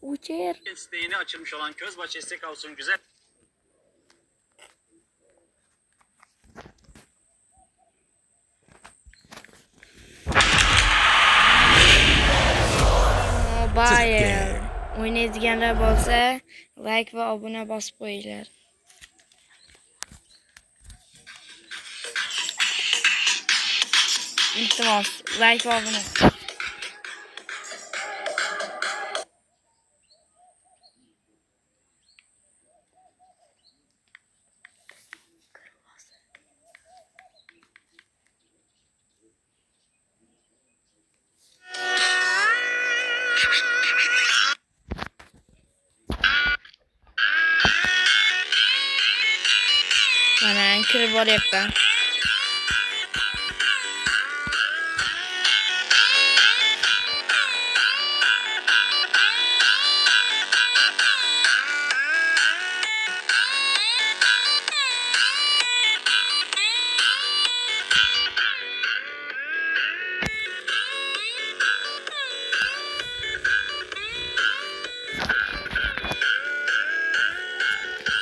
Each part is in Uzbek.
Uçer. Yeni açılmış olan Közbaşı Steakhouse'un güzel Mobile. Oynaydiganlar bo'lsa, like va obuna bosib qo'yinglar. İltimos, like va obuna. Mana kirib boryapman.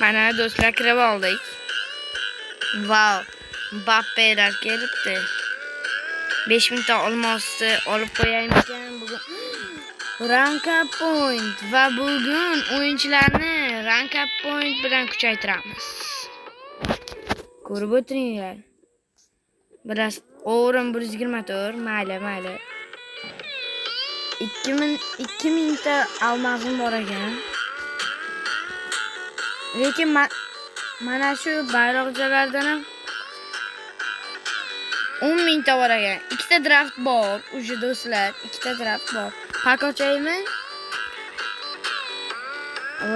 Mana do'stlar kirib oldik. Wow, Mbappe'lar kelibdi. 5000 ta olmosni olib qo'yaymikan bugun. Rank up point va bugun o'yinchilarni rank up point bilan kuchaytiramiz. Ko'rib o'tiringlar. Biroz o'rim 124, mayli. 2000 ta almazim bor ekan. Lekin mana shu bayroqchalardan ham 10.000 ta bor ekan. Ikkita draft bor, uje do'stlar, ikkita draft bor. Pak ochaymi?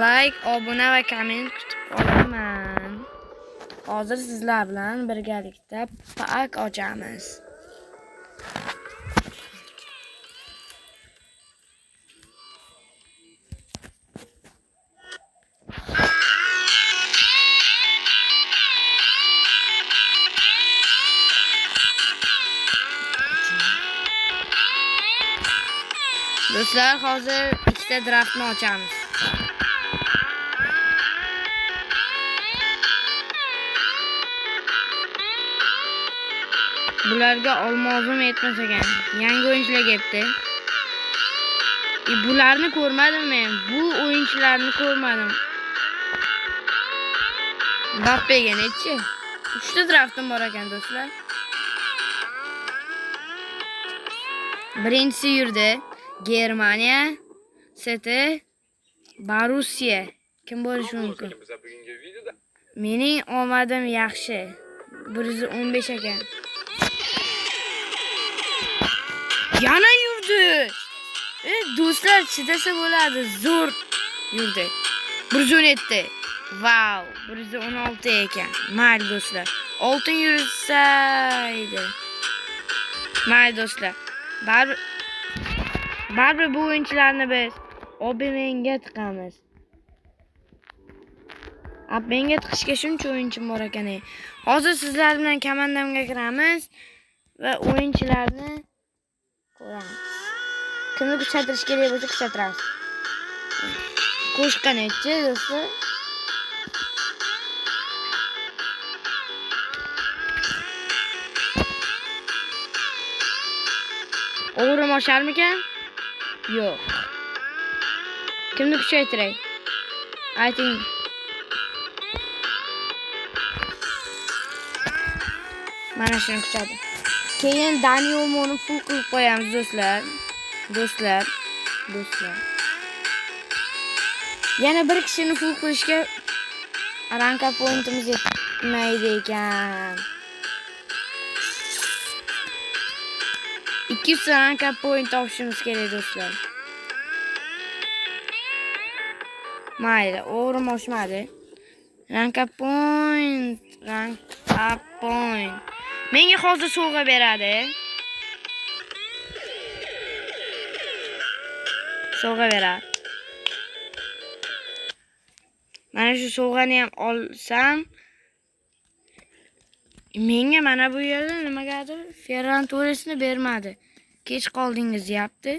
Like, obuna va komment kutib qolaman. Hozir sizlar bilan birgalikda pak ochamiz. Do'stlar, hozir ikkita draftni ochamiz. Bularga olmozim yetmas ekan. Yangi o'yinchilar kelibdi. Bularni ko'rmadim men. Bu o'yinchilarni ko'rmadim. Mbappe'ga nechi? 3 ta draftim bor ekan do'stlar. Birinchisi yurdi. Germaniya, City, Borussia. Kim bo'lishi mumkin? Mening omadim yaxshi. 115 ekan. Yana yurdi. Do'stlar, chidasa bo'ladi. Zo'r yurdi. 117. Wow, 116 ekan. Mayli do'stlar. Oltin yursaydi. Mayli do'stlar. Baribir bu o'yinchilarni biz Obamenga tiqamiz. Obamenga tiqishga shuncha o'yinchim bor ekan. Hozir sizlar bilan komandamga kiramiz va o'yinchilarni ko'ramiz. Kimni kuchaytirish kerak bo'lsa kuchaytiramiz. Qo'shqa nechi do'stlar? O'g'rim osharmikan? Yo'q. Kimni kuchaytiray? Ayting. Mana shuni kuchaydi. Keyin Dani Olmoni full qilib qo'yamiz do'stlar. Yana bir kishini full qilishga rank up pointimiz yetmaydi ekan. 200 rank up point topishimiz kerak do'stlar. Mayli, o'g'rim oshmadi. Rank up point. Menga hozir sovg'a beradi. Sovg'a beradi. Mana shu sovg'ani ham olsam, menga mana bu yerda nimagadir Ferran Torresni bermadi. Kech qoldingiz deyapti.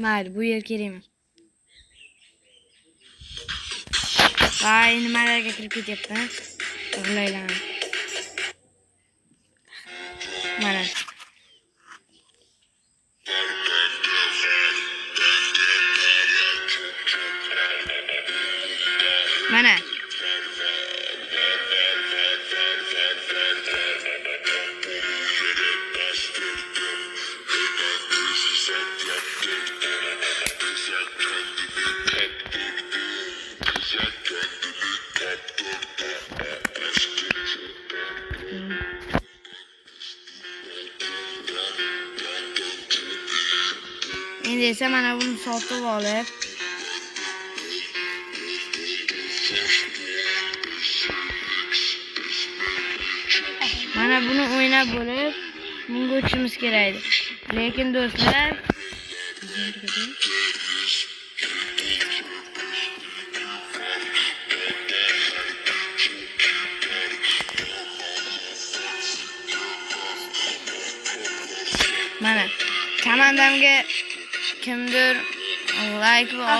Mayli, bu yer kerak emas. Vay, nimalarga kirib ketyapti. Yig'layman. Mana. Mana. Endi esa mana buni sotib olib, mana buni o'ynab bo'lib, bunga o'tishimiz kerak edi. Lekin do'stlar, mana komandamga kimdir like va